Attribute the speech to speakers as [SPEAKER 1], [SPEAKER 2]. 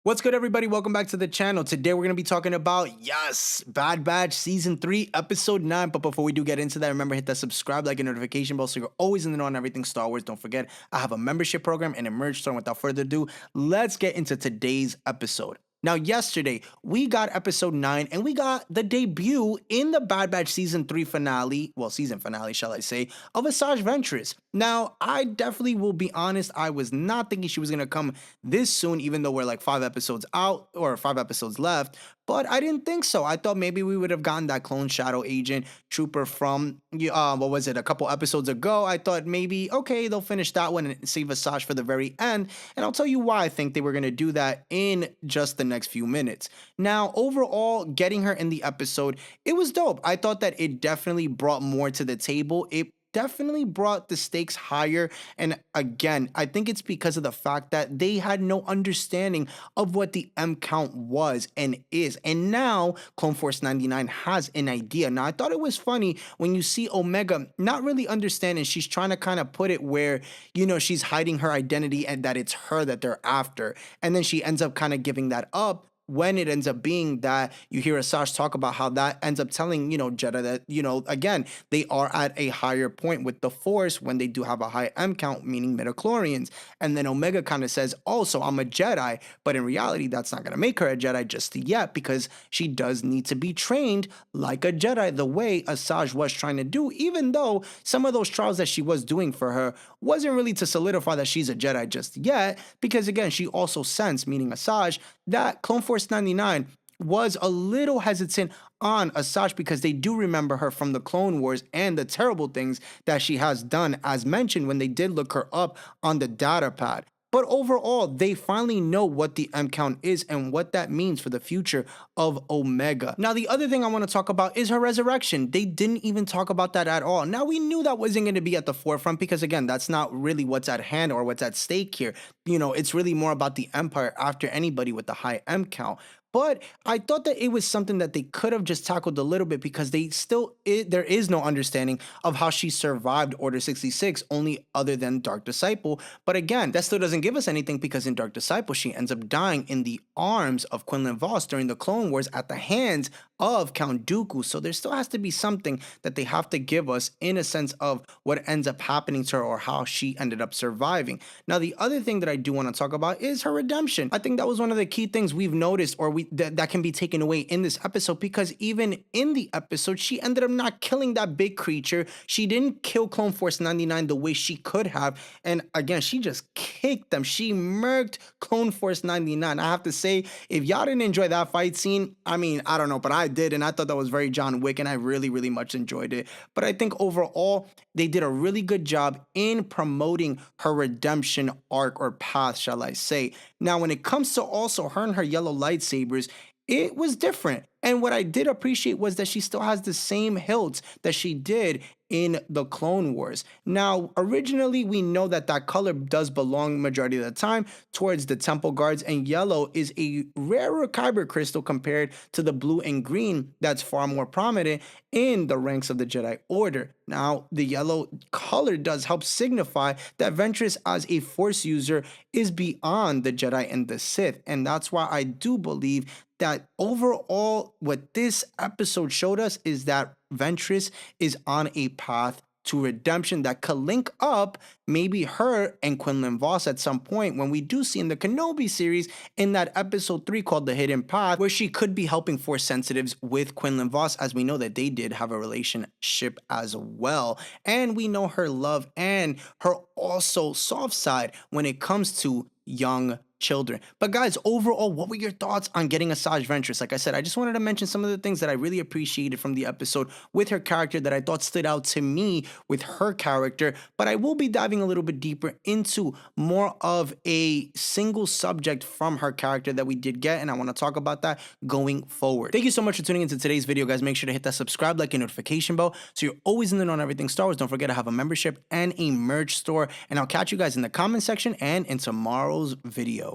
[SPEAKER 1] What's good, everybody? Welcome back to the channel. Today, we're going to be talking about, yes, Bad Batch Season 3, Episode 9. But before we do get into that, remember, hit that subscribe, like, and notification bell so you're always in the know on everything Star Wars. Don't forget, I have a membership program and a merch store. Without further ado, let's get into today's episode. Now, yesterday, we got Episode 9, and we got the debut in the Bad Batch Season 3 finale, well, season finale, shall I say, of Asajj Ventress. Now, I definitely will be honest, I was not thinking she was going to come this soon, even though we're like 5 episodes out, or 5 episodes left, but I didn't think so. I thought maybe we would have gotten that clone shadow agent trooper from, what was it, a couple episodes ago. I thought maybe, okay, they'll finish that one and save Asajj for the very end, and I'll tell you why I think they were going to do that in just the next few minutes. Now, overall, getting her in the episode, it was dope. I thought that it definitely brought more to the table. It definitely brought the stakes higher. And again, I think it's because of the fact that they had no understanding of what the M count was and is. And now Clone Force 99 has an idea. Now, I thought it was funny when you see Omega not really understanding. She's trying to kind of put it where, she's hiding her identity and that it's her that they're after. And then she ends up kind of giving that up, when it ends up being that you hear Asajj talk about how that ends up telling, Jeddah that, again, they are at a higher point with the Force when they do have a high M count, meaning midichlorians. And then Omega kind of says, oh, so I'm a Jedi. But in reality, that's not going to make her a Jedi just yet, because she does need to be trained like a Jedi the way Asajj was trying to do, even though some of those trials that she was doing for her wasn't really to solidify that she's a Jedi just yet, because again, she also sensed, meaning Asajj, that Clone Force 99 was a little hesitant on Asajj because they do remember her from the Clone Wars and the terrible things that she has done, as mentioned when they did look her up on the data pad. But overall, they finally know what the M count is and what that means for the future of Omega. Now, the other thing I want to talk about is her resurrection. They didn't even talk about that at all. Now, we knew that wasn't going to be at the forefront because, again, that's not really what's at hand or what's at stake here. It's really more about the Empire after anybody with the high M count. But I thought that it was something that they could have just tackled a little bit, because there is no understanding of how she survived Order 66, only other than Dark Disciple. But again, that still doesn't give us anything, because in Dark Disciple, she ends up dying in the arms of Quinlan Vos during the Clone Wars at the hands of Count Dooku. So there still has to be something that they have to give us in a sense of what ends up happening to her or how she ended up surviving. Now, the other thing that I do want to talk about is her redemption. I think that was one of the key things we've noticed, or that can be taken away in this episode, because even in the episode, she ended up not killing that big creature. She didn't kill Clone Force 99 the way she could have. And again, she just kicked them. She murked Clone Force 99. I have to say, if y'all didn't enjoy that fight scene, I mean, I don't know, but I did. And I thought that was very John Wick, and I really, really much enjoyed it. But I think overall, they did a really good job in promoting her redemption arc, or path, shall I say. Now, when it comes to also her and her yellow lightsabers, it was different. And what I did appreciate was that she still has the same hilts that she did in the Clone Wars. Now, originally, we know that that color does belong majority of the time towards the Temple Guards, and yellow is a rarer kyber crystal compared to the blue and green that's far more prominent in the ranks of the Jedi Order. Now, the yellow color does help signify that Ventress as a Force user is beyond the Jedi and the Sith, and that's why I do believe that overall, what this episode showed us is that Ventress is on a path to redemption that could link up maybe her and Quinlan Vos at some point, when we do see in the Kenobi series in that episode 3 called The Hidden Path, where she could be helping Force sensitives with Quinlan Vos, as we know that they did have a relationship as well. And we know her love and her also soft side when it comes to young children. But guys, overall, what were your thoughts on getting Asajj Ventress? Like I said, I just wanted to mention some of the things that I really appreciated from the episode with her character that I thought stood out to me with her character. But I will be diving a little bit deeper into more of a single subject from her character that we did get, and I want to talk about that going forward. Thank you so much for tuning into today's video, guys. Make sure to hit that subscribe, like, and notification bell so you're always in the know on everything Star Wars. Don't forget to have a membership and a merch store, and I'll catch you guys in the comment section and in tomorrow's video.